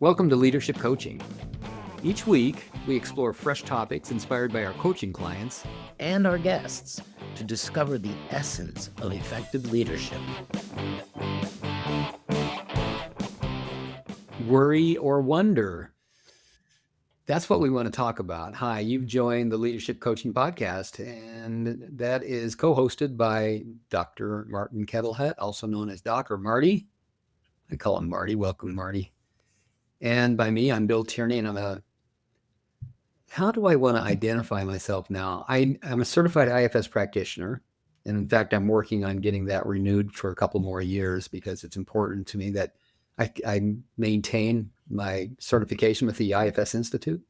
Welcome to Leadership Coaching. Each week, we explore fresh topics inspired by our coaching clients and our guests to discover the essence of effective leadership. Worry or wonder? That's what we want to talk about. Hi, you've joined the Leadership Coaching Podcast, and that is co-hosted by Dr. Martin Kettlehat, also known as Doc or Marty. I call him Marty. Welcome, Marty. And by me, I'm Bill Tierney, and how do I want to identify myself now? I'm a certified IFS practitioner. And in fact, I'm working on getting that renewed for a couple more years because it's important to me that I maintain my certification with the IFS Institute.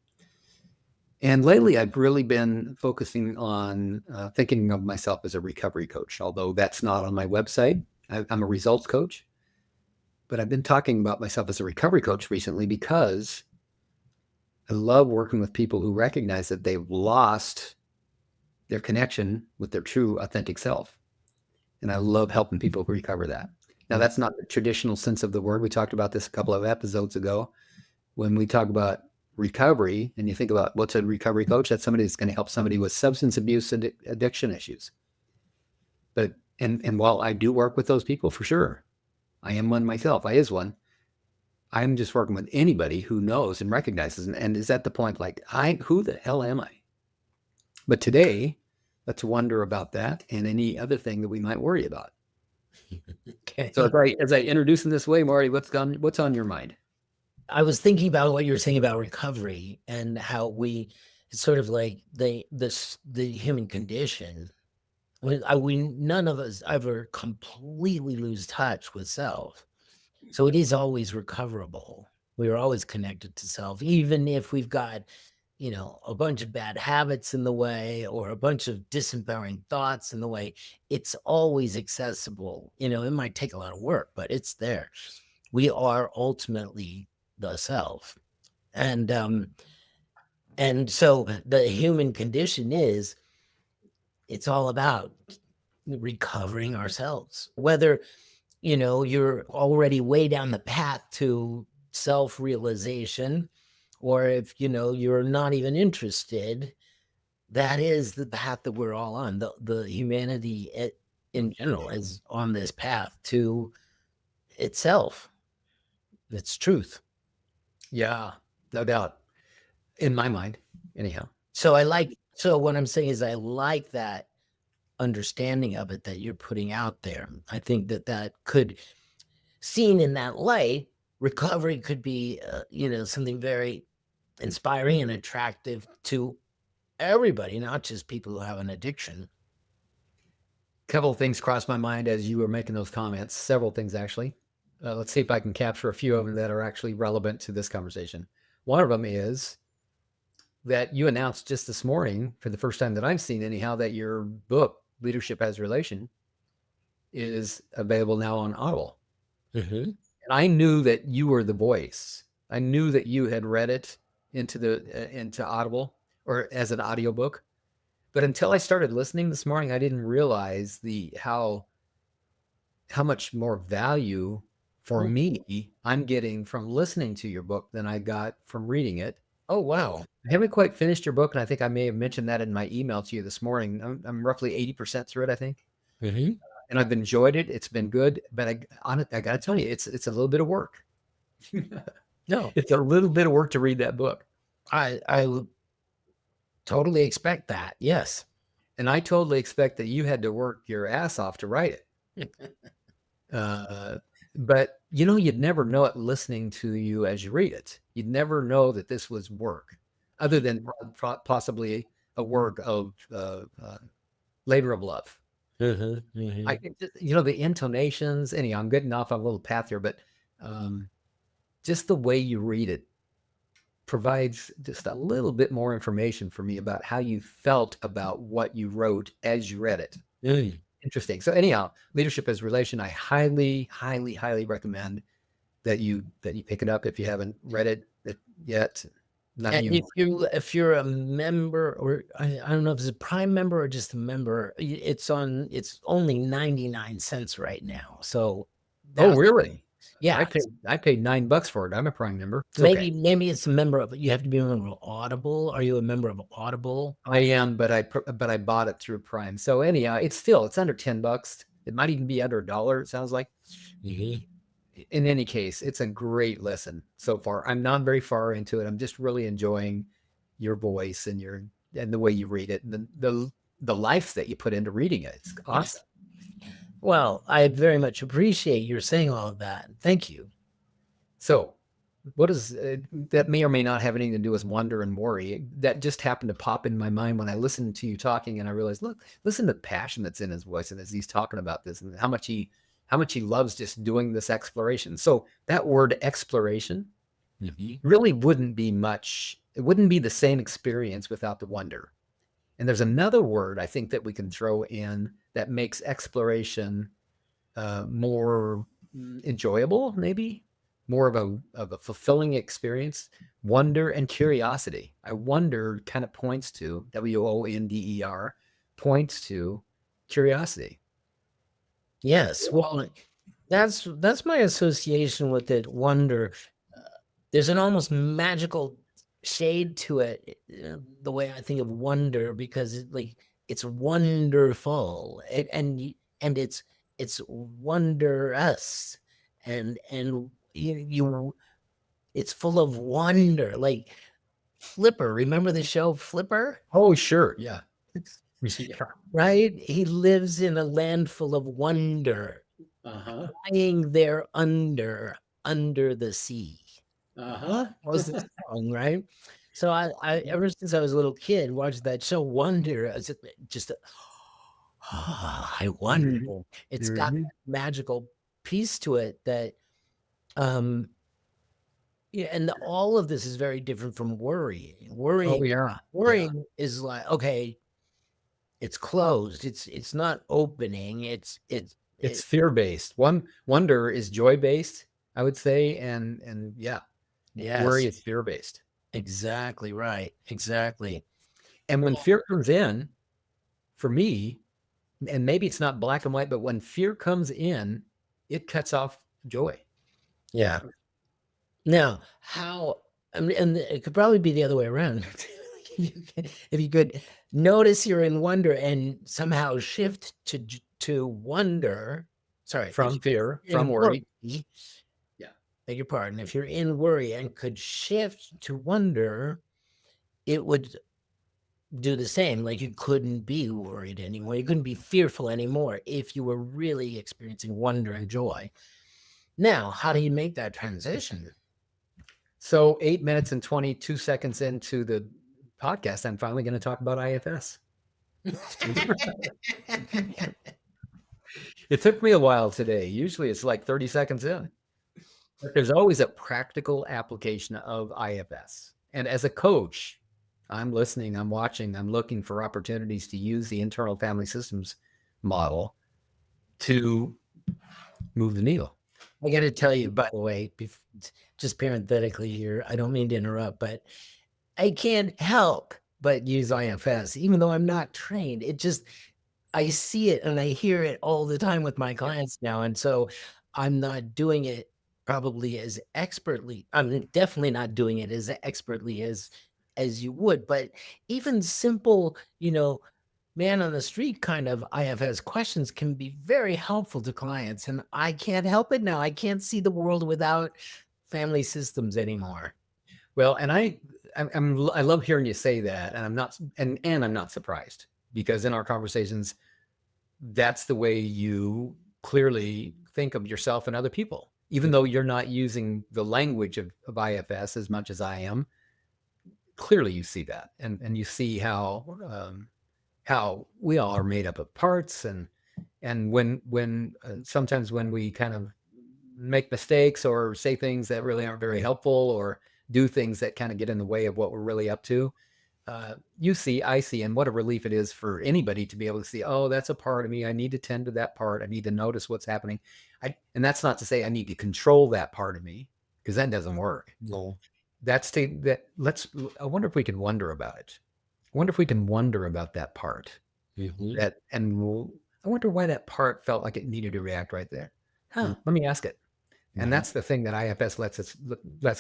And lately, I've really been focusing on thinking of myself as a recovery coach, although that's not on my website. I'm a results coach. But I've been talking about myself as a recovery coach recently because I love working with people who recognize that they've lost their connection with their true authentic self. And I love helping people recover that. Now, that's not the traditional sense of the word. We talked about this a couple of episodes ago. When we talk about recovery and you think about what's a recovery coach, that's somebody that's going to help somebody with substance abuse and addiction issues. But and while I do work with those people for sure, I am one myself. I is one. I'm just working with anybody who knows and recognizes and is at the point like, who the hell am I? But today, let's wonder about that and any other thing that we might worry about. Okay. So as I introduce in this way, Marty, what's on your mind? I was thinking about what you were saying about recovery and how it's sort of like the human condition. None of us ever completely lose touch with self. So it is always recoverable. We are always connected to self, even if we've got, a bunch of bad habits in the way or a bunch of disempowering thoughts in the way. It's always accessible. It might take a lot of work, but it's there. We are ultimately the self. And so the human condition it's all about recovering ourselves, whether you're already way down the path to self-realization, or if you're not even interested. That is the path that we're all on. The humanity in general is on this path to itself, its truth. Yeah, no doubt. In my mind, anyhow. So what I'm saying is I like that understanding of it that you're putting out there. I think that could, seen in that light, recovery could be, something very inspiring and attractive to everybody, not just people who have an addiction. A couple of things crossed my mind as you were making those comments. Several things, actually. Let's see if I can capture a few of them that are actually relevant to this conversation. One of them is that you announced just this morning, for the first time that I've seen anyhow, that your book, Leadership as Relation, is available now on Audible. Mm-hmm. And I knew that you were the voice. I knew that you had read it into Audible or as an audiobook. But until I started listening this morning, I didn't realize how much more value for me I'm getting from listening to your book than I got from reading it. Oh, wow. I haven't quite finished your book, and I think I may have mentioned that in my email to you this morning. I'm roughly 80% through it, I think. Mm-hmm. And I've enjoyed it. It's been good, but I got to tell you, it's a little bit of work. No, It's a little bit of work to read that book. I would totally expect that. Yes. And I totally expect that you had to work your ass off to write it. But you'd never know it listening to you as you read it. You'd never know that this was work, other than possibly a work of labor of love. Mm-hmm. Mm-hmm. I think the intonations. Anyhow, I'm getting off on a little path here, but just the way you read it provides just a little bit more information for me about how you felt about what you wrote as you read it. Mm. Interesting. So anyhow, Leadership as Relation, I highly, highly, highly recommend that you pick it up if you haven't read it yet. And if you're a member, or I don't know if it's a Prime member or just a member, it's only 99 cents right now. So oh, really? Yeah, I paid $9 for it. I'm a Prime member. It's okay. maybe it's a member of. You have to be a member of Audible. Are you a member of Audible? I am, but I bought it through Prime. So anyhow, it's under $10. It might even be under $1. It sounds like. Mhm. In any case, it's a great listen so far. I'm not very far into it. I'm just really enjoying your voice and the way you read it, and the life that you put into reading it. It's awesome. Well, I very much appreciate your saying all of that. Thank you. So, what is that may or may not have anything to do with wonder and worry. That just happened to pop in my mind when I listened to you talking, and I realized, look, listen to the passion that's in his voice, and as he's talking about this, and how much he loves just doing this exploration. So that word exploration really wouldn't be much. It wouldn't be the same experience without the wonder. And there's another word I think that we can throw in that makes exploration more enjoyable, maybe more of a fulfilling experience. Wonder and curiosity. I wonder kind of points to WONDER points to curiosity. Yes. Well, that's my association with it. Wonder. There's an almost magical shade to it. The way I think of wonder, because it's wonderful, and it's wondrous, and you it's full of wonder. Like Flipper. Remember the show Flipper? Oh, sure, yeah. Yeah. Right? He lives in a land full of wonder, Uh-huh. lying there under the sea. Uh-huh. Was the song, right? So I ever since I was a little kid, watched that show Wonder. I was just I wonder. It's got Mhm. that magical piece to it that um yeah, and all of this is very different from worrying. Oh, yeah. Yeah. Worrying is like, okay, it's closed. It's not opening. It's fear-based. Wonder is joy-based, I would say, and yeah, worry yes, is fear-based. exactly right. Exactly. And when fear comes in, for me, and maybe it's not black and white, but when fear comes in, it cuts off joy. Yeah. Now, how and it could probably be the other way around. If you could notice you're in wonder and somehow shift to wonder, sorry, if From fear, you're from in worry, worry. Yeah. beg your pardon, if you're in worry and could shift to wonder, it would do the same. Like you couldn't be worried anymore. You couldn't be fearful anymore if you were really experiencing wonder and joy. Now, how do you make that transition? So 8 minutes and 22 seconds into the podcast, I'm finally going to talk about IFS. It took me a while today. Usually it's like 30 seconds in. But there's always a practical application of IFS. And as a coach, I'm listening, I'm watching, I'm looking for opportunities to use the internal family systems model to move the needle. I got to tell you, by the way, just parenthetically here, I don't mean to interrupt, but I can't help but use IFS, even though I'm not trained. I see it and I hear it all the time with my clients now. And so I'm not doing it probably as expertly. I'm definitely not doing it as expertly as you would, but even simple, man on the street kind of IFS questions can be very helpful to clients. And I can't help it now. I can't see the world without family systems anymore. Well, and I love hearing you say that, and I'm not surprised because in our conversations, that's the way you clearly think of yourself and other people. Even though you're not using the language of IFS as much as I am, clearly you see that, and you see how we all are made up of parts, and when sometimes when we kind of make mistakes or say things that really aren't very helpful or do things that kind of get in the way of what we're really up to, you see, I see, and what a relief it is for anybody to be able to see, oh, that's a part of me. I need to tend to that part. I need to notice what's happening. And that's not to say I need to control that part of me, because that doesn't work. No. I wonder if we can wonder about it. I wonder if we can wonder about that part. Mhm. I wonder why that part felt like it needed to react right there. Huh, let me ask it. And that's the thing that IFS lets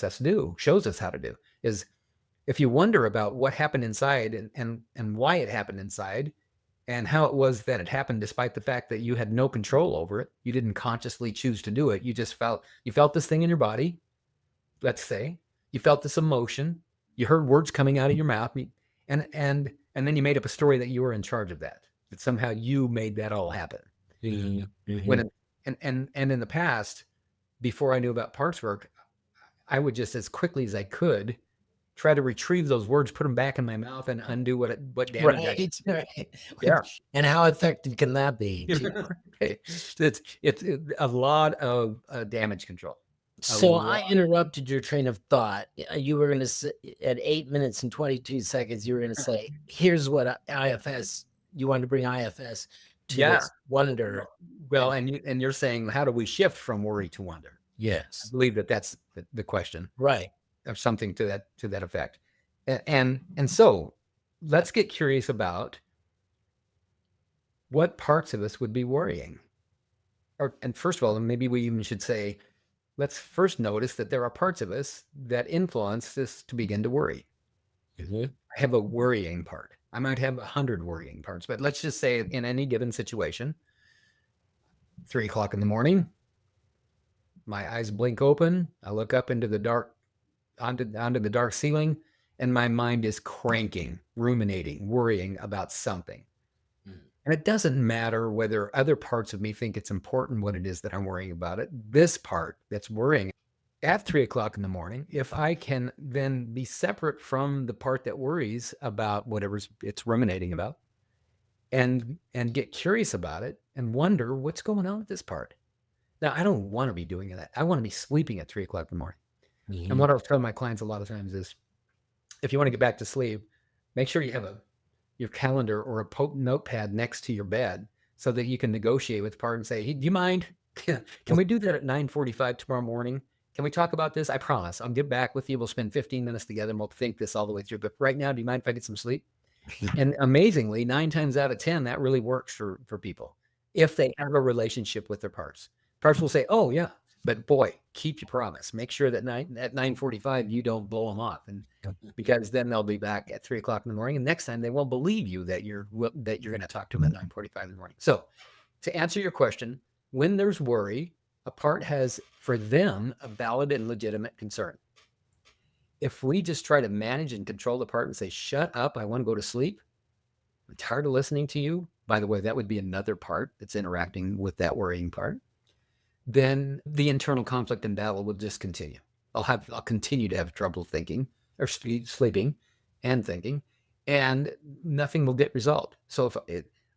us do, shows us how to do, is if you wonder about what happened inside and why it happened inside and how it was that it happened, despite the fact that you had no control over it, you didn't consciously choose to do it. You just felt this thing in your body. Let's say you felt this emotion, you heard words coming out of your mouth, and then you made up a story that you were in charge of that somehow you made that all happen. When and in the past, before I knew about parts work, I would just, as quickly as I could, try to retrieve those words, put them back in my mouth, and undo what damage I did. Right. Yeah. And how effective can that be? It's a lot of damage control. So I interrupted your train of thought. You were going to say at 8 minutes and 22 seconds, you were going to say, here's what IFS, you want to bring IFS to this wonder. Well, and you're saying, how do we shift from worry to wonder? I Yes. believe that's the question, Right. or something to that effect. And so let's get curious about what parts of us would be worrying. And first of all, maybe we even should say, let's first notice that there are parts of us that influence us to begin to worry. I have a worrying part. I might have 100 worrying parts, but let's just say in any given situation, 3 o'clock in the morning, my eyes blink open. I look up into the dark, onto the dark ceiling, and my mind is cranking, ruminating, worrying about something. And it doesn't matter whether other parts of me think it's important what it is that I'm worrying about it. This part that's worrying at 3 o'clock in the morning, if I can then be separate from the part that worries about whatever it's ruminating about, and get curious about it and wonder what's going on with this part. Now, I don't want to be doing that. I want to be sleeping at 3 o'clock in the morning. And what I'll tell my clients a lot of times is, if you want to get back to sleep, make sure you have your calendar or a notepad next to your bed so that you can negotiate with the part and say, hey, do you mind? Can we do that at 9:45 tomorrow morning? Can we talk about this? I promise I'll get back with you. We'll spend 15 minutes together and we'll think this all the way through. But right now, do you mind if I get some sleep? And amazingly, 9 times out of 10, that really works for people if they have a relationship with their parts. Parts will say, oh, yeah, but boy, keep your promise. Make sure that at 9:45, you don't blow them off. And because then they'll be back at 3 o'clock in the morning. And next time they won't believe you that you're going to talk to them at 9:45 in the morning. So to answer your question, when there's worry, a part has for them a valid and legitimate concern. If we just try to manage and control the part and say, shut up, I want to go to sleep, I'm tired of listening to you. By the way, that would be another part that's interacting with that worrying part. Then the internal conflict and battle will just continue. I'll continue to have trouble thinking or sleeping and thinking, and nothing will get resolved. So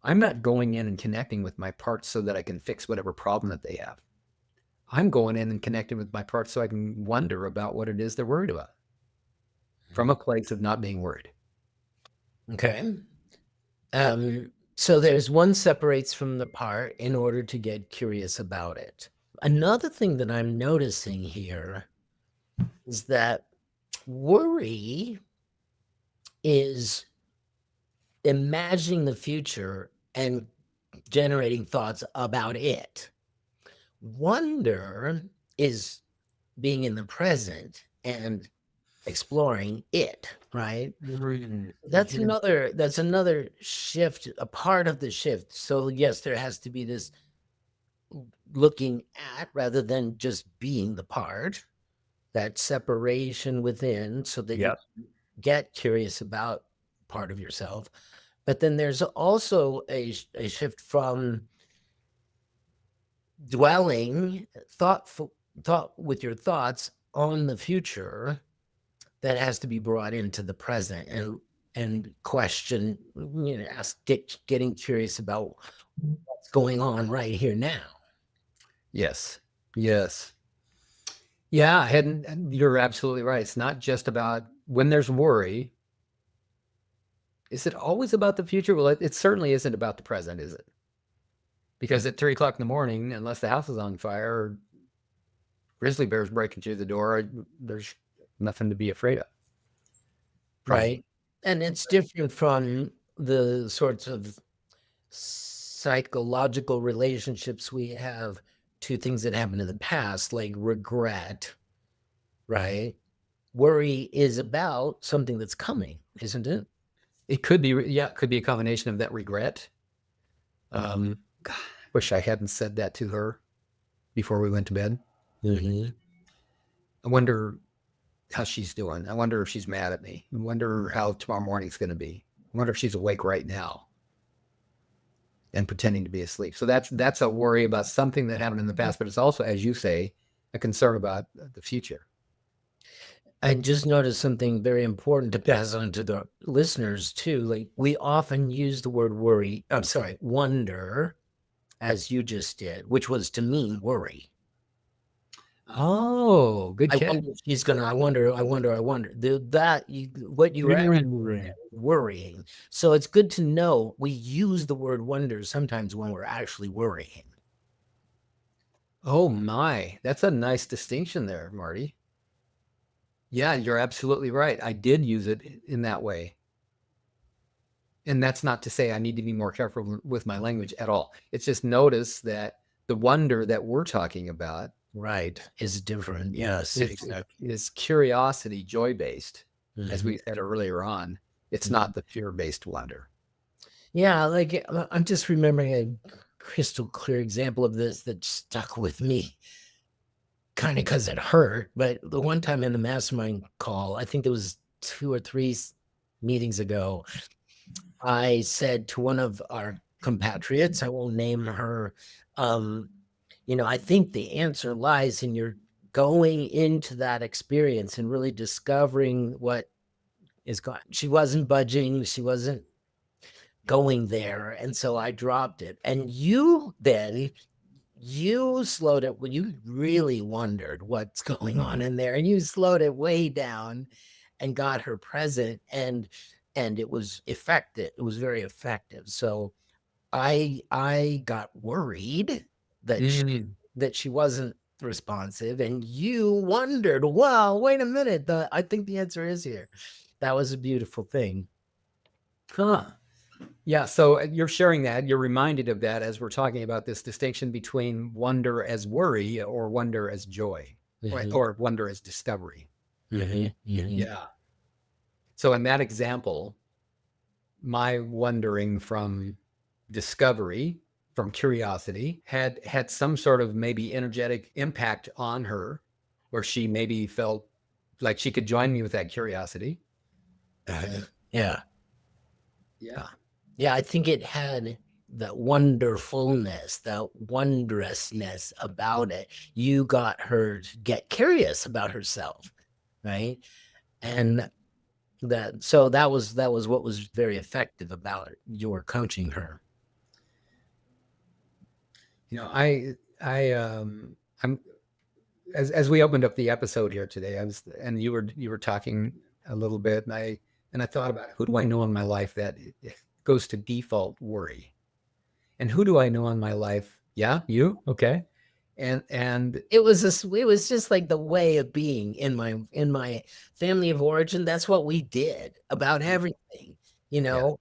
I'm not going in and connecting with my parts so that I can fix whatever problem that they have. I'm going in and connecting with my parts so I can wonder about what it is they're worried about from a place of not being worried. Okay. So there's one separates from the part in order to get curious about it. Another thing that I'm noticing here is that worry is imagining the future and generating thoughts about it. Wonder is being in the present and exploring it, right? That's another shift, a part of the shift. So yes, there has to be this looking at rather than just being the part, that separation within, so that you get curious about part of yourself. But then there's also a shift from dwelling thought with your thoughts on the future that has to be brought into the present and question, getting curious about what's going on right here now. Yes. Yeah, you're absolutely right. It's not just about when there's worry. Is it always about the future? Well, it certainly isn't about the present, is it? Because at 3 o'clock in the morning, unless the house is on fire or grizzly bears breaking through the door, there's nothing to be afraid of. Right. And it's different from the sorts of psychological relationships we have to things that happened in the past, like regret, right? Worry is about something that's coming, isn't it? It could be, yeah, it could be a combination of that regret. God, wish I hadn't said that to her before we went to bed. Mm-hmm. I wonder how she's doing. I wonder if she's mad at me. I wonder how tomorrow morning's going to be. I wonder if she's awake right now and pretending to be asleep. So that's a worry about something that happened in the past, but it's also, as you say, a concern about the future. I just noticed something very important to pass on to the listeners too. Like we often use the word worry, I'm sorry, wonder, as you just did, which was to mean worry. Oh, good I catch. wonder if she's gonna. I wonder. What you were actually worrying. So it's good to know we use the word wonder sometimes when we're actually worrying. Oh my, that's a nice distinction there, Marty. Yeah, you're absolutely right. I did use it in that way. And that's not to say I need to be more careful with my language at all. It's just notice that the wonder that we're talking about Right. Is different. Yes, exactly. is curiosity, joy based, as Mhm. we said earlier on. It's Mhm. not the fear based wonder. Yeah, like I'm just remembering a crystal clear example of this that stuck with me, kind of because it hurt. But the one time in the mastermind call, I think it was 2 or 3 meetings ago, I said to one of our compatriots, I won't name her, um, I think the answer lies in your going into that experience and really discovering what is going. She wasn't budging, she wasn't going there. And so I dropped it. And you slowed it when you really wondered what's going on in there, and you slowed it way down and got her present, and it was effective. It was very effective. So I got worried that Mm. she wasn't responsive, and you wondered, well, wait a minute, I think the answer is here. That was a beautiful thing. Huh. Yeah, so you're sharing that. You're reminded of that as we're talking about this distinction between wonder as worry or wonder as joy, right? Mhm, Or wonder as discovery. mhm, mhm. Yeah. So in that example, my wondering from discovery, from curiosity, had some sort of maybe energetic impact on her, where she maybe felt like she could join me with that curiosity. Yeah. Yeah. Yeah, I think it had that wonderfulness, that wondrousness about it. You got her to get curious about herself, right? And that was what was very effective about it, your coaching her. You know, I'm as we opened up the episode here today, I was and you were talking a little bit, and I thought about who do I know in my life that it goes to default worry, and who do I know in my life? Yeah, you okay? And It was just like the way of being in my family of origin. That's what we did about everything, you yeah, know.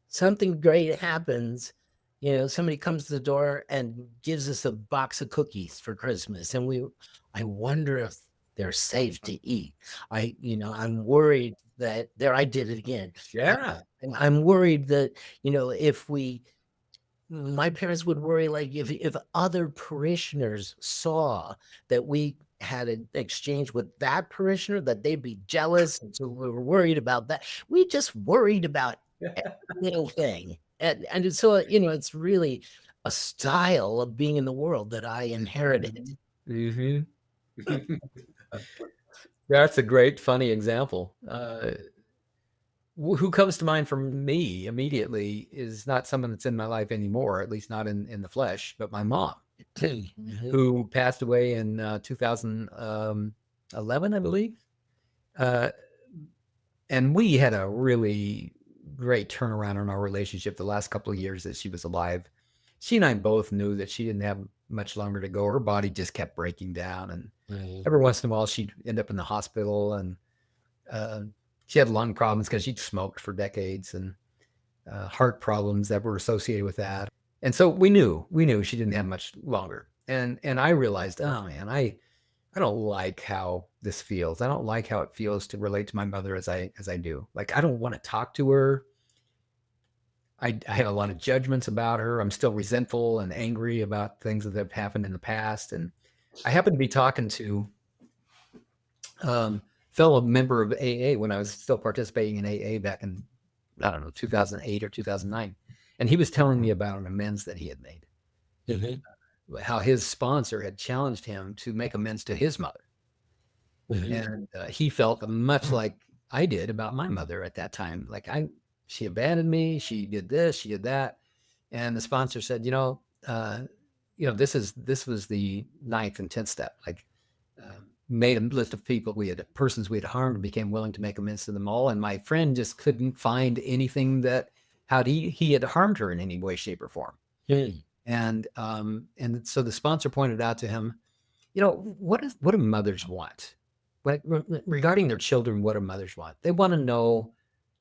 Something great happens, somebody comes to the door and gives us a box of cookies for Christmas, and I wonder if they're safe to eat. I'm worried that there I did it again. I, yeah, I'm worried that, if my parents would worry, like if other parishioners saw that we had an exchange with that parishioner, that they'd be jealous, and so we were worried about that. We just worried about every little thing, and so it's really a style of being in the world that I inherited. hmm that's a great funny example. Who comes to mind for me immediately is not someone that's in my life anymore, at least not in the flesh, but my mom, Mhm. who passed away in 2011, I believe. Uh, and we had a really great turnaround in our relationship the last couple of years that she was alive. She and I both knew that she didn't have much longer to go. Her body just kept breaking down, and Mhm. every once in a while she'd end up in the hospital, and uh, she had lung problems because she'd smoked for decades, and heart problems that were associated with that. And so we knew she didn't have much longer. And I realized, oh man, I don't like how this feels. I don't like how it feels to relate to my mother as I do. Like, I don't want to talk to her. I have a lot of judgments about her. I'm still resentful and angry about things that have happened in the past. And I happened to be talking to fellow member of AA when I was still participating in AA back in, I don't know, 2008 or 2009. And he was telling me about an amends that he had made, how his sponsor had challenged him to make amends to his mother. And he felt much like I did about my mother at that time. Like, she abandoned me. She did this, she did that. And the sponsor said, this was the ninth and 10th step. Like, made a list of persons we had harmed, and became willing to make amends to them all. And my friend just couldn't find anything that how he had harmed her in any way, shape, or form. And so the sponsor pointed out to him, what do mothers want? Regarding their children, what do mothers want? They want to know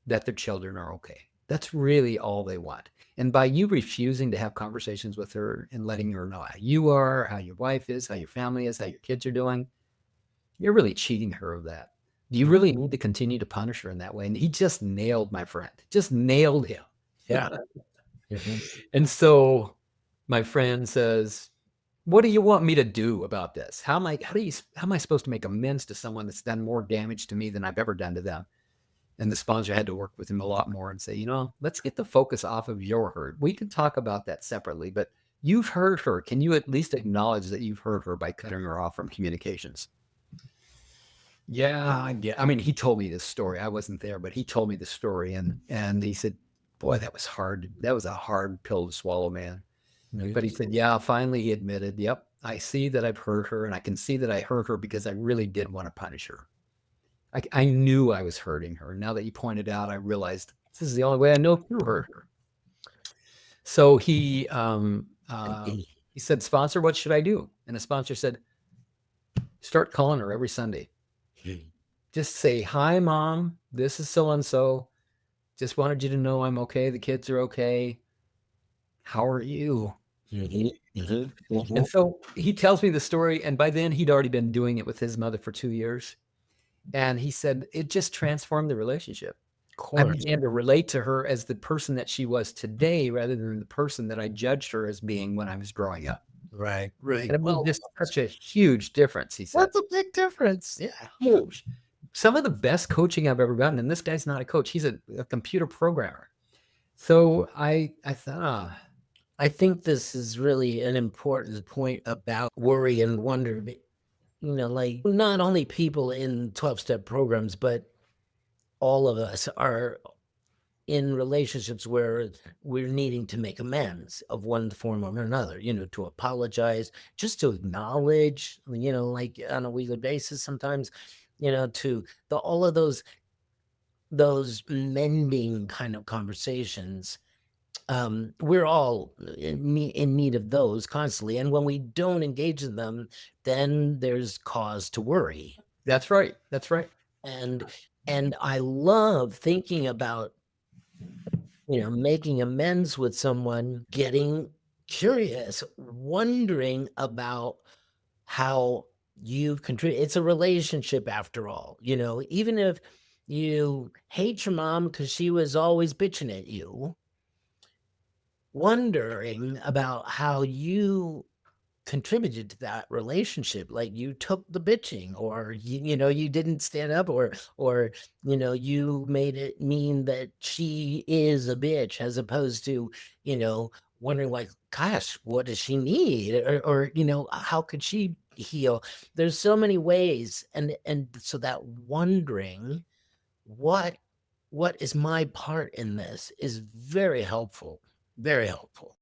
that their children are okay. That's really all they want. And by you refusing to have conversations with her and letting her know how you are, how your wife is, how your family is, how your kids are doing, you're really cheating her of that. Do you really need to continue to punish her in that way? And he just nailed my friend, just nailed him. Yeah. And so my friend says, what do you want me to do about this? How am I supposed to make amends to someone that's done more damage to me than I've ever done to them? And the sponsor had to work with him a lot more and say, let's get the focus off of your hurt. We can talk about that separately, but you've hurt her. Can you at least acknowledge that you've hurt her by cutting her off from communications? Yeah. I mean, he told me this story. I wasn't there, but he told me the story. And he said, boy, that was hard. That was a hard pill to swallow, man. But he said, yeah, finally he admitted, yep, I see that I've hurt her, and I can see that I hurt her because I really did want to punish her. I knew I was hurting her. Now that you pointed out, I realized this is the only way I know to hurt her. So he said, sponsor, what should I do? And the sponsor said, start calling her every Sunday. Just say, hi, Mom, this is so-and-so. Just wanted you to know I'm okay. The kids are okay. How are you? And so he tells me the story, and by then he'd already been doing it with his mother for 2 years. And he said it just transformed the relationship. I began to relate to her as the person that she was today rather than the person that I judged her as being when I was growing up. Right. And it made just such a huge difference, he said. That's a big difference. Yeah. Huge. Some of the best coaching I've ever gotten, and this guy's not a coach, he's a computer programmer. So I thought, I think this is really an important point about worry and wonder. Like, not only people in 12-step programs, but all of us are in relationships where we're needing to make amends of one form or another, to apologize, just to acknowledge, like on a weekly basis sometimes, to all of those mending kind of conversations. We're all in need of those constantly. And when we don't engage in them, then there's cause to worry. that's right. That's right. And I love thinking about, making amends with someone, getting curious, wondering about how you've contributed. It's a relationship after all, even if you hate your mom because she was always bitching at you, wondering about how you contributed to that relationship. Like, you took the bitching, or you didn't stand up, or you made it mean that she is a bitch, as opposed to wondering, like, gosh, what does she need, or how could she heal? There's so many ways, and so that wondering what is my part in this is very helpful. Very helpful.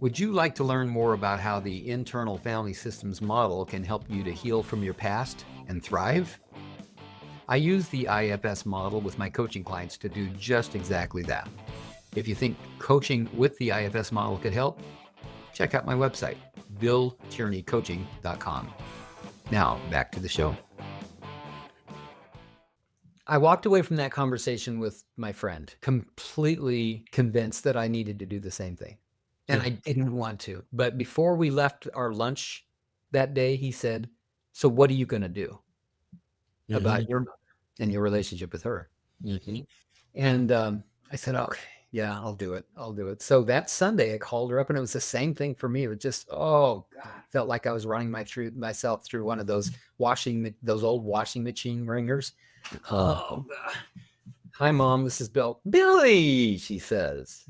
Would you like to learn more about how the internal family systems model can help you to heal from your past and thrive? I use the IFS model with my coaching clients to do just exactly that. If you think coaching with the IFS model could help, check out my website, billtierneycoaching.com. Now, back to the show. I walked away from that conversation with my friend completely convinced that I needed to do the same thing. And I didn't want to. But before we left our lunch that day, he said, "So what are you going to do about Mhm. your mother and your relationship with her?" Mhm. And I said, "Okay, yeah, I'll do it. I'll do it." So that Sunday, I called her up, and it was the same thing for me. It was just, oh God, felt like I was running myself through one of those those old washing machine ringers. Oh God. "Hi, Mom. This is Bill." "Billy," she says.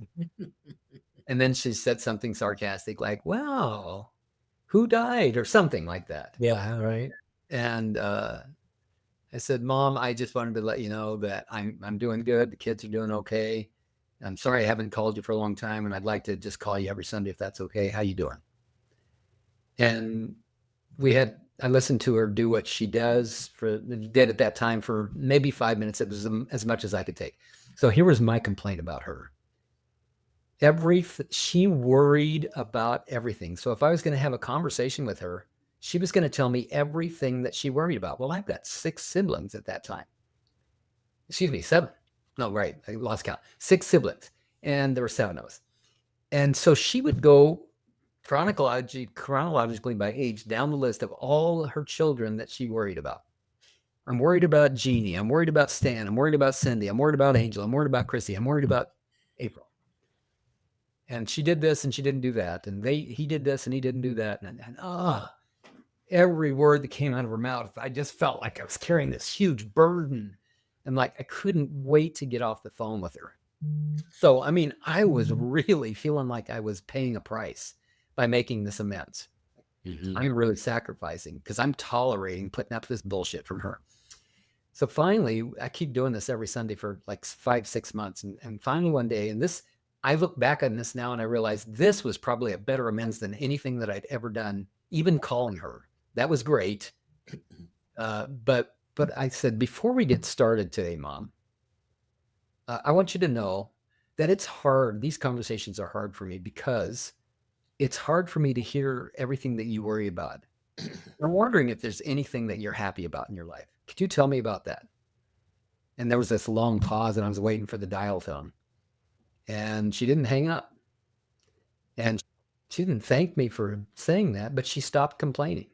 And then she said something sarcastic like, "Well, who died?" or something like that. Yeah, right. And I said, "Mom, I just wanted to let you know that I'm doing good. The kids are doing okay. I'm sorry I haven't called you for a long time, and I'd like to just call you every Sunday if that's okay. How you doing?" And I listened to her do what she did at that time for maybe 5 minutes. It was as much as I could take. So here was my complaint about her. She worried about everything. So if I was going to have a conversation with her, she was going to tell me everything that she worried about. Well, I've got 6 siblings at that time. Excuse me, 7. No, right. I lost count. 6 siblings. And there were 7 of us. And so she would go chronologically by age down the list of all her children that she worried about. I'm worried about Jeannie. I'm worried about Stan. I'm worried about Cindy. I'm worried about Angel. I'm worried about Chrissy. I'm worried about April. And she did this and she didn't do that. And he did this and he didn't do that. And every word that came out of her mouth, I just felt like I was carrying this huge burden. And like I couldn't wait to get off the phone with her. So, I mean, I was really feeling like I was paying a price by making this amends. Mhm. I'm really sacrificing because I'm tolerating putting up this bullshit from her. So finally, I keep doing this every Sunday for like 5, 6 months. And finally one day, I look back on this now and I realize this was probably a better amends than anything that I'd ever done, even calling her. That was great. But I said, before we get started today, Mom, I want you to know that it's hard. These conversations are hard for me because it's hard for me to hear everything that you worry about. I'm wondering if there's anything that you're happy about in your life. Could you tell me about that? And there was this long pause, and I was waiting for the dial tone. And she didn't hang up. And she didn't thank me for saying that, but she stopped complaining.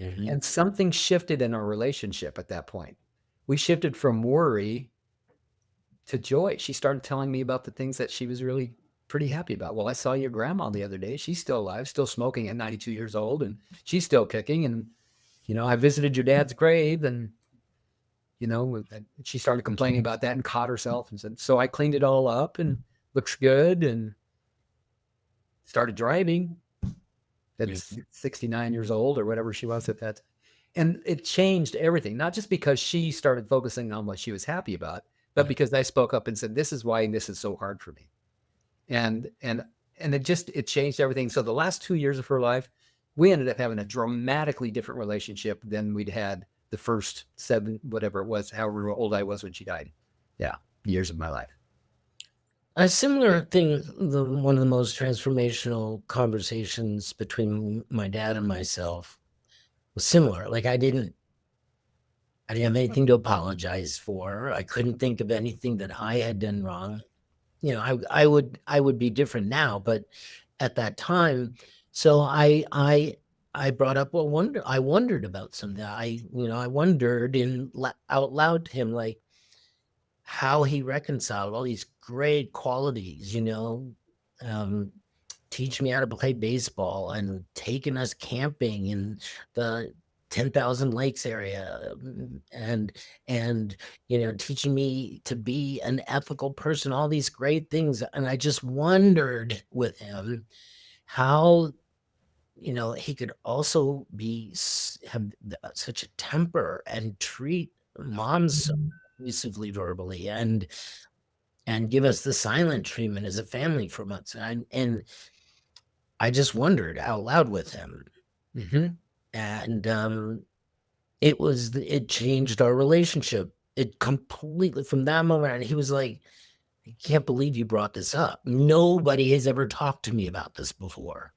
Mhm. And something shifted in our relationship at that point. We shifted from worry to joy. She started telling me about the things that she was really pretty happy about. Well, I saw your grandma the other day. She's still alive, still smoking at 92 years old, and she's still kicking. And, I visited your dad's grave, and, she started complaining about that and caught herself and said, so I cleaned it all up and looks good and started driving. That's Mhm. 69 years old or whatever she was at that. And it changed everything, not just because she started focusing on what she was happy about, but because I spoke up and said, this is why this is so hard for me. And it changed everything. So the last 2 years of her life, we ended up having a dramatically different relationship than we'd had the first 7, whatever it was, however old I was when she died. Yeah, years of my life. A similar thing, one of the most transformational conversations between my dad and myself was similar. Like I didn't have anything to apologize for. I couldn't think of anything that I had done wrong. I would be different now, but at that time, so I brought up I wondered about something. I wondered out loud to him, like, how he reconciled all these great qualities, um, teach me how to play baseball and taking us camping in the 10,000 lakes area, and teaching me to be an ethical person, all these great things. And I just wondered with him how he could also have such a temper and treat moms so abusively verbally, and give us the silent treatment as a family for months. And I just wondered out loud with him. Mm-hmm. And it changed our relationship. It completely, from that moment, he was like, I can't believe you brought this up. Nobody has ever talked to me about this before.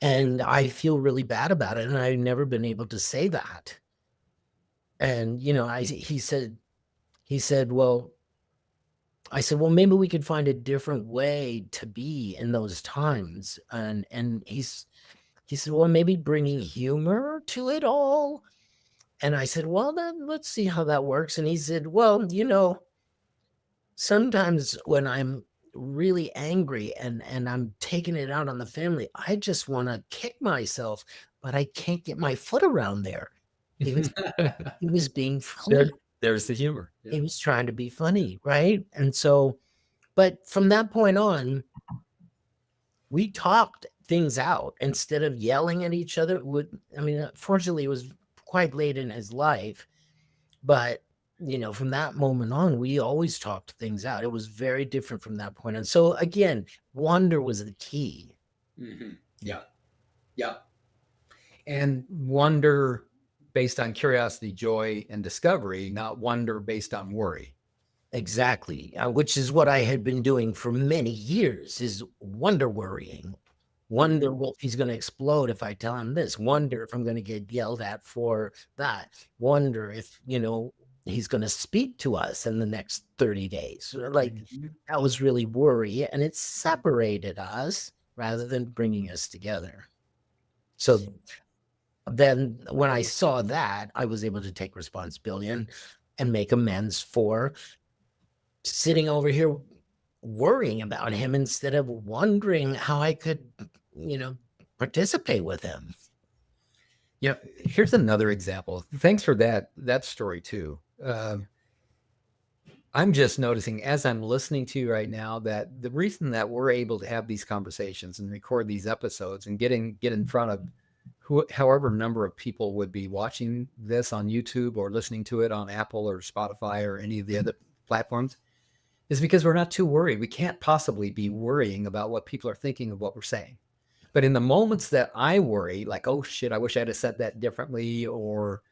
And I feel really bad about it. And I've never been able to say that. And, he said, well, I said, well, maybe we could find a different way to be in those times. And he said, well, maybe bringing humor to it all. And I said, well, then let's see how that works. And he said, well, sometimes when I'm really angry and I'm taking it out on the family, I just want to kick myself, but I can't get my foot around there. He was he was being funny. There's the humor. Yeah. He was trying to be funny, right? And so, but from that point on, we talked things out instead of yelling at each other. Fortunately, it was quite late in his life, but from that moment on, we always talked things out. It was very different from that point on. So again, wonder was the key. Yeah. Yeah. And wonder based on curiosity, joy, and discovery, not wonder based on worry. Exactly, which is what I had been doing for many years, is wonder worrying. Wonder if he's going to explode if I tell him this. Wonder if I'm going to get yelled at for that. Wonder if, he's going to speak to us in the next 30 days. Like, that was really worry, and it separated us rather than bringing us together. So then when I saw that, I was able to take responsibility and make amends for sitting over here worrying about him instead of wondering how I could, participate with him. Yeah, here's another example. Thanks for that story too. I'm just noticing as I'm listening to you right now that the reason that we're able to have these conversations and record these episodes and get in front of however number of people would be watching this on YouTube or listening to it on Apple or Spotify or any of the other platforms is because we're not too worried. We can't possibly be worrying about what people are thinking of what we're saying. But in the moments that I worry, like, oh shit, I wish I'd have said that differently, or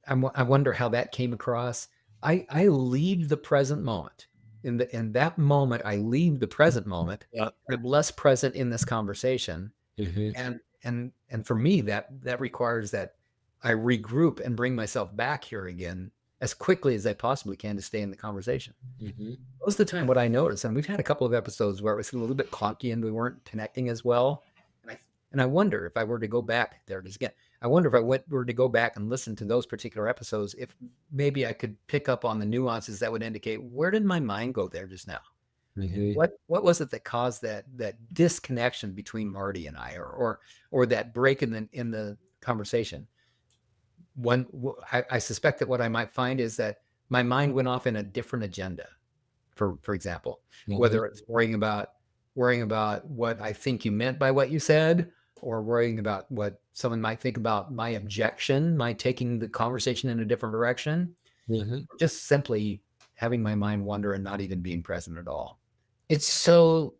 I wonder how that came across, I leave the present moment. In that moment, I leave the present moment. Yeah. I'm less present in this conversation. Mm-hmm. And for me, that requires that I regroup and bring myself back here again as quickly as I possibly can to stay in the conversation. Mm-hmm. Most of the time, what I notice, and we've had a couple of episodes where it was a little bit clunky and we weren't connecting as well. And I wonder if I were to go back, there it is again. I wonder if I were to go back and listen to those particular episodes, if maybe I could pick up on the nuances that would indicate, where did my mind go there just now? Mm-hmm. What was it that caused that disconnection between Marty and I, or that break in the conversation? I suspect that what I might find is that my mind went off in a different agenda. For example, whether it's worrying about what I think you meant by what you said, or worrying about what someone might think about my objection, my taking the conversation in a different direction, just simply having my mind wander and not even being present at all. It's so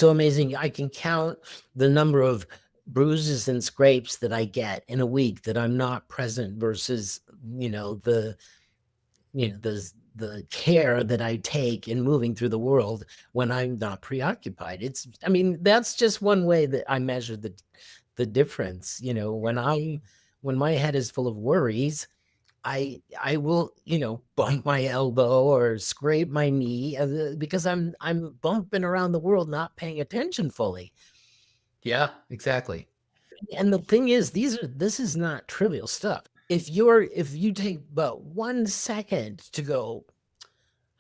amazing. I can count the number of bruises and scrapes that I get in a week that I'm not present versus, the care that I take in moving through the world when I'm not preoccupied. That's just one way that I measure the difference. When my head is full of worries, I will, bump my elbow or scrape my knee because I'm bumping around the world, not paying attention fully. Yeah, exactly. And the thing is, this is not trivial stuff. If you take but 1 second to go,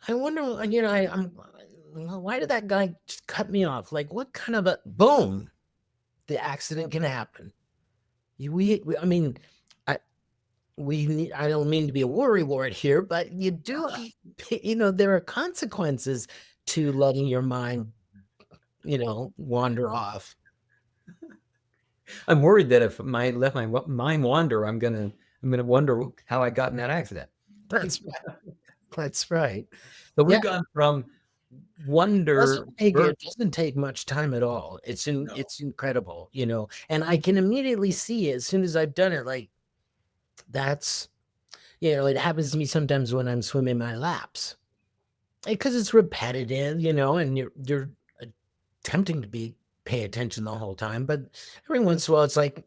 I wonder, why did that guy just cut me off? Like, what kind of a boom? The accident can happen. I don't mean to be a worrywart here, but you do, there are consequences to letting your mind, wander off. I'm worried that if I let my mind wander, I'm gonna wonder how I got in that accident. That's right. That's right. So we've gone from wonder. It doesn't take much time at all. It's incredible, and I can immediately see as soon as I've done it, like that's, it happens to me sometimes when I'm swimming my laps because it's repetitive, and you're attempting to pay attention the whole time, but every once in a while it's like,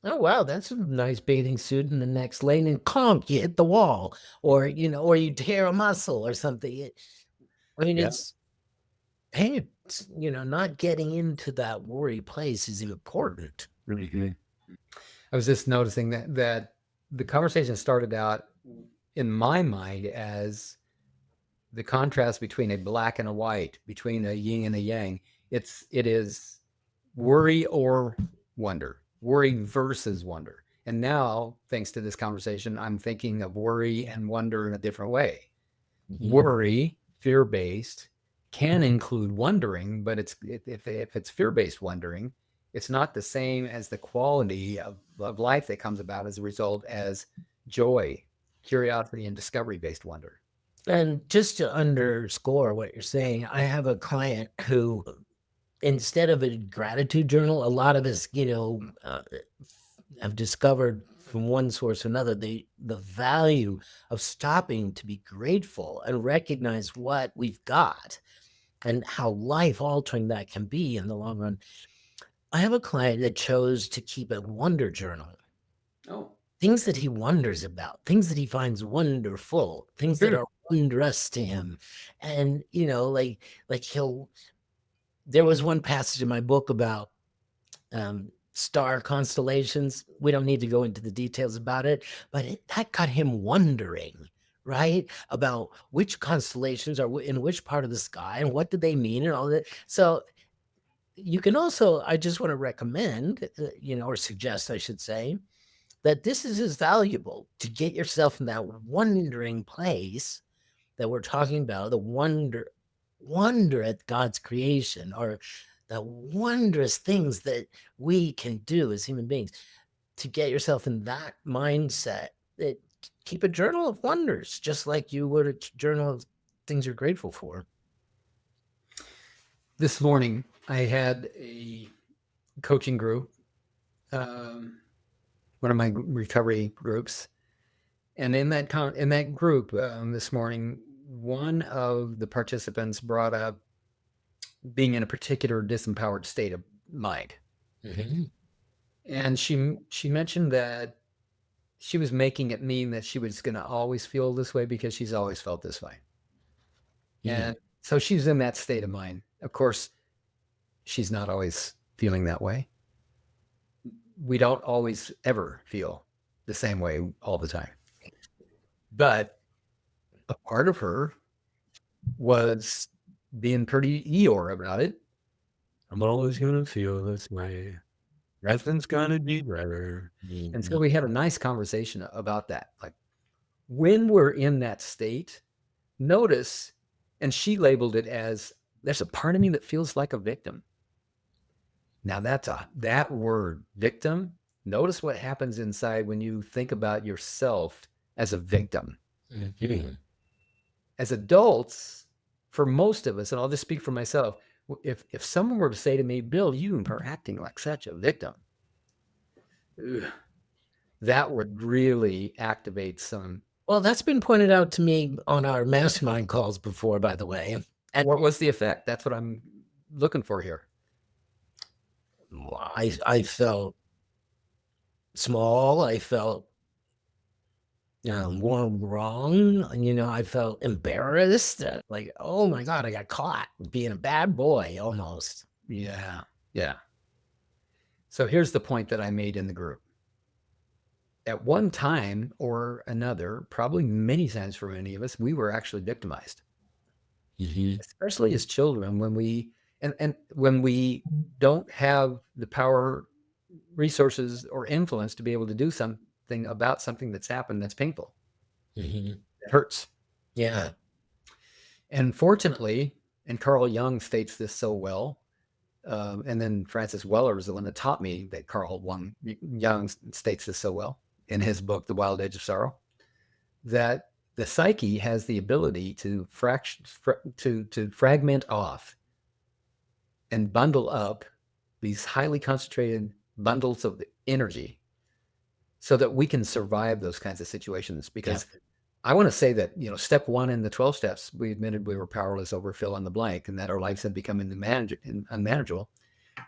oh wow, that's a nice bathing suit in the next lane, and conk, you hit the wall, or you tear a muscle or something. I mean, Yeah. not getting into that worry place is important. Mhm. I was just noticing that the conversation started out in my mind as the contrast between a black and a white, between a yin and a yang. It is worry or wonder, worry versus wonder. And now, thanks to this conversation, I'm thinking of worry and wonder in a different way. Mhm. Worry, fear based, can include wondering, but if it's fear based wondering, it's not the same as the quality of life that comes about as a result as joy, curiosity, and discovery based wonder. And just to underscore what you're saying, I have a client who, instead of a gratitude journal, a lot of us, have discovered from one source or another the value of stopping to be grateful and recognize what we've got and how life altering that can be in the long run. I have a client that chose to keep a wonder journal, Oh, things that he wonders about, things that he finds wonderful, things that sure. are wondrous to him. And, like there was one passage in my book about star constellations. We don't need to go into the details about it, but that got him wondering, right? About which constellations are in which part of the sky and what do they mean and all that. So you can also, I just want to recommend, or suggest, I should say, that this is as valuable to get yourself in that wondering place that we're talking about, the wonder at God's creation, or the wondrous things that we can do as human beings. To get yourself in that mindset, that keep a journal of wonders, just like you would a journal of things you're grateful for. This morning, I had a coaching group, um, one of my recovery groups, and in that group this morning, one of the participants brought up being in a particular disempowered state of mind, Mhm. and she mentioned that she was making it mean that she was going to always feel this way because she's always felt this way, Mm. and so she's in that state of mind. Of course, she's not always feeling that way. We don't always ever feel the same way all the time. But a part of her was being pretty Eeyore about it. I'm always going to feel this way. Nothing's going to be better. And so Mhm. we had a nice conversation about that. Like when we're in that state, notice, and she labeled it as there's a part of me that feels like a victim. Now that word, victim. Notice what happens inside when you think about yourself as a victim. Mhm. As adults, for most of us, and I'll just speak for myself, if someone were to say to me, Bill, you are acting like such a victim, that would really activate some. Well, that's been pointed out to me on our mastermind calls before, by the way. And What was the effect? That's what I'm looking for here. I felt small. I felt wrong. I felt embarrassed. Like, oh my God, I got caught being a bad boy almost. Yeah. Yeah. So here's the point that I made in the group. At one time or another, probably many times for many of us, we were actually victimized, Mhm. especially as children when and when we don't have the power, resources, or influence to be able to do something about something that's happened that's painful, Mhm. that hurts. Yeah. And fortunately, and Carl Jung states this so well, and then Francis Weller is the one that taught me that Jung states this so well in his book, The Wild Edge of Sorrow, that the psyche has the ability to fragment off and bundle up these highly concentrated bundles of energy so that we can survive those kinds of situations. Yeah. Because I want to say that, step one in the 12 steps, we admitted we were powerless over fill in the blank and that our lives had become unmanageable.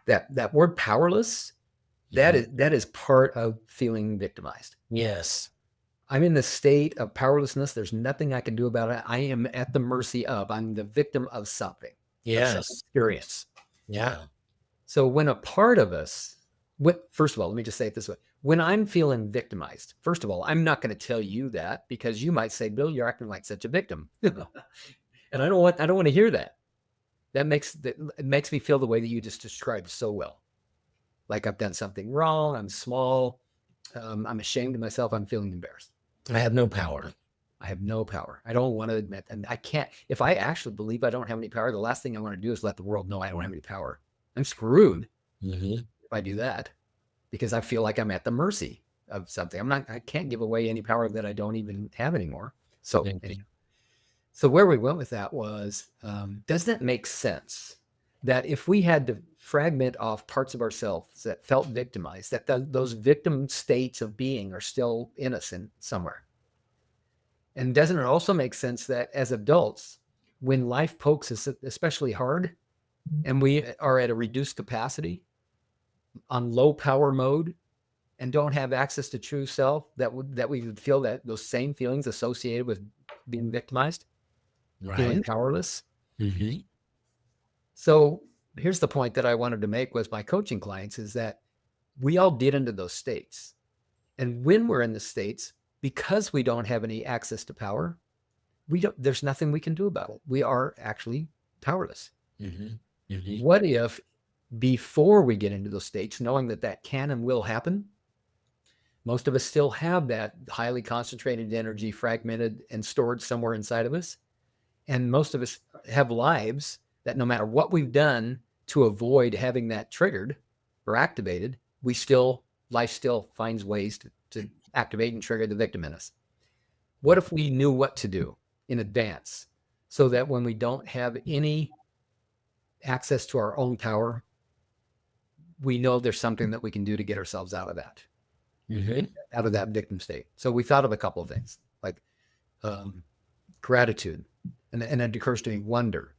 That word powerless, that Mhm. is part of feeling victimized. Yes. I'm in the state of powerlessness. There's nothing I can do about it. I am at the mercy of, I'm the victim of something, of some Yes. experience. Yeah. So when a part of us, first of all, let me just say it this way. When I'm feeling victimized, first of all, I'm not going to tell you that because you might say, Bill, you're acting like such a victim. And I don't want to hear that. It makes me feel the way that you just described so well. Like I've done something wrong. I'm small. I'm ashamed of myself. I'm feeling embarrassed. I have no power. I have no power. I don't want to admit, and I can't. If I actually believe I don't have any power, the last thing I want to do is let the world know I don't have any power. I'm screwed if I do that because I feel like I'm at the mercy of something. I can't give away any power that I don't even have anymore. So, anyhow. So where we went with that was, does that make sense that if we had to fragment off parts of ourselves that felt victimized, that those victim states of being are still innocent somewhere? And doesn't it also make sense that as adults, when life pokes us especially hard and we are at a reduced capacity on low power mode and don't have access to true self, that we would feel that those same feelings associated with being victimized, feeling powerless? So here's the point that I wanted to make with my coaching clients is that we all get into those states. And when we're in the states, because we don't have any access to power, there's nothing we can do about it. We are actually powerless. What if before we get into those states, knowing that can and will happen, most of us still have that highly concentrated energy fragmented and stored somewhere inside of us. And most of us have lives that no matter what we've done to avoid having that triggered or activated, life still finds ways to activate and trigger the victim in us. What if we knew what to do in advance so that when we don't have any access to our own power, we know there's something that we can do to get ourselves out of that, out of that victim state? So we thought of a couple of things like gratitude, and it occurs to me wonder.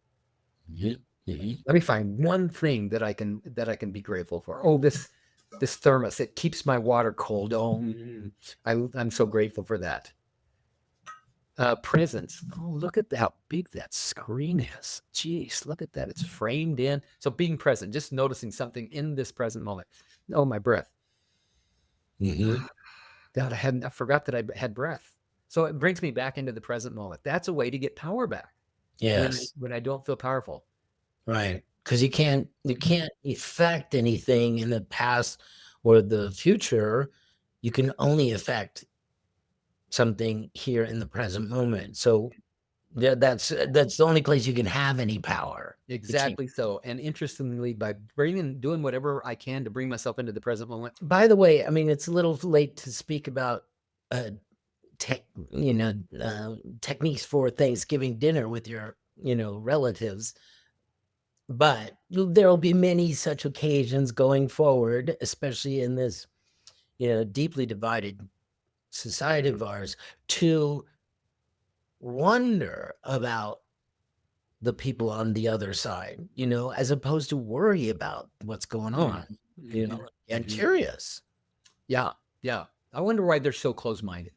Let me find one thing that I can be grateful for. Oh, this thermos, it keeps my water cold. Oh, I'm so grateful for that. Presence. Oh, look at how big that screen is. Jeez, look at that. It's framed in. So being present, just noticing something in this present moment. Oh, my breath. God, I forgot that I had breath. So it brings me back into the present moment. That's a way to get power back. Yes. When I don't feel powerful. Right. Because you can't affect anything in the past or the future. You can only affect something here in the present moment. So that's the only place you can have any power. Exactly so. And interestingly, by doing whatever I can to bring myself into the present moment. By the way, I mean, it's a little late to speak about techniques for Thanksgiving dinner with your relatives, but there'll be many such occasions going forward, especially in this deeply divided society of ours, to wonder about the people on the other side, as opposed to worry about what's going on, and curious. Yeah. I wonder why they're so close-minded.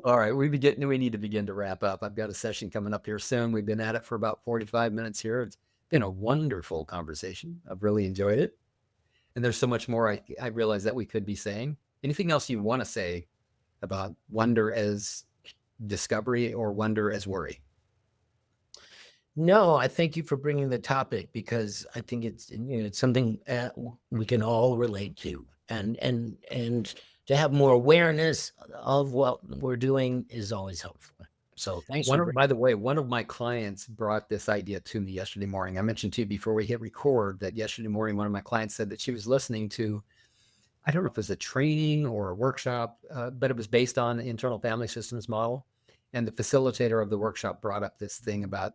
All right, we need to begin to wrap up. I've got a session coming up here soon. We've been at it for about 45 minutes here. It's been a wonderful conversation. I've really enjoyed it. And there's so much more I realize that we could be saying. Anything else you want to say about wonder as discovery or wonder as worry? No, I thank you for bringing the topic, because I think it's something we can all relate to, and to have more awareness of what we're doing is always helpful. So thanks. By the way, one of my clients brought this idea to me yesterday morning. I mentioned to you before we hit record that yesterday morning, one of my clients said that she was listening to, I don't know if it was a training or a workshop, but it was based on the internal family systems model. And the facilitator of the workshop brought up this thing about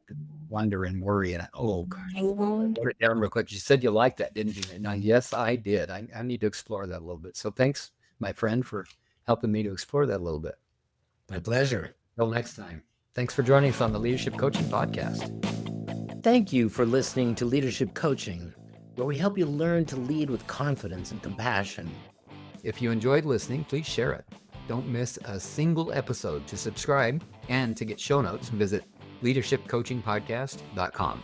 wonder and worry. And wrote it down real quick. She said, you liked that, didn't you? And yes, I did. I need to explore that a little bit. So thanks, my friend, for helping me to explore that a little bit. My pleasure. Till next time. Thanks for joining us on the Leadership Coaching Podcast. Thank you for listening to Leadership Coaching, where we help you learn to lead with confidence and compassion. If you enjoyed listening, please share it. Don't miss a single episode. To subscribe and to get show notes, visit leadershipcoachingpodcast.com.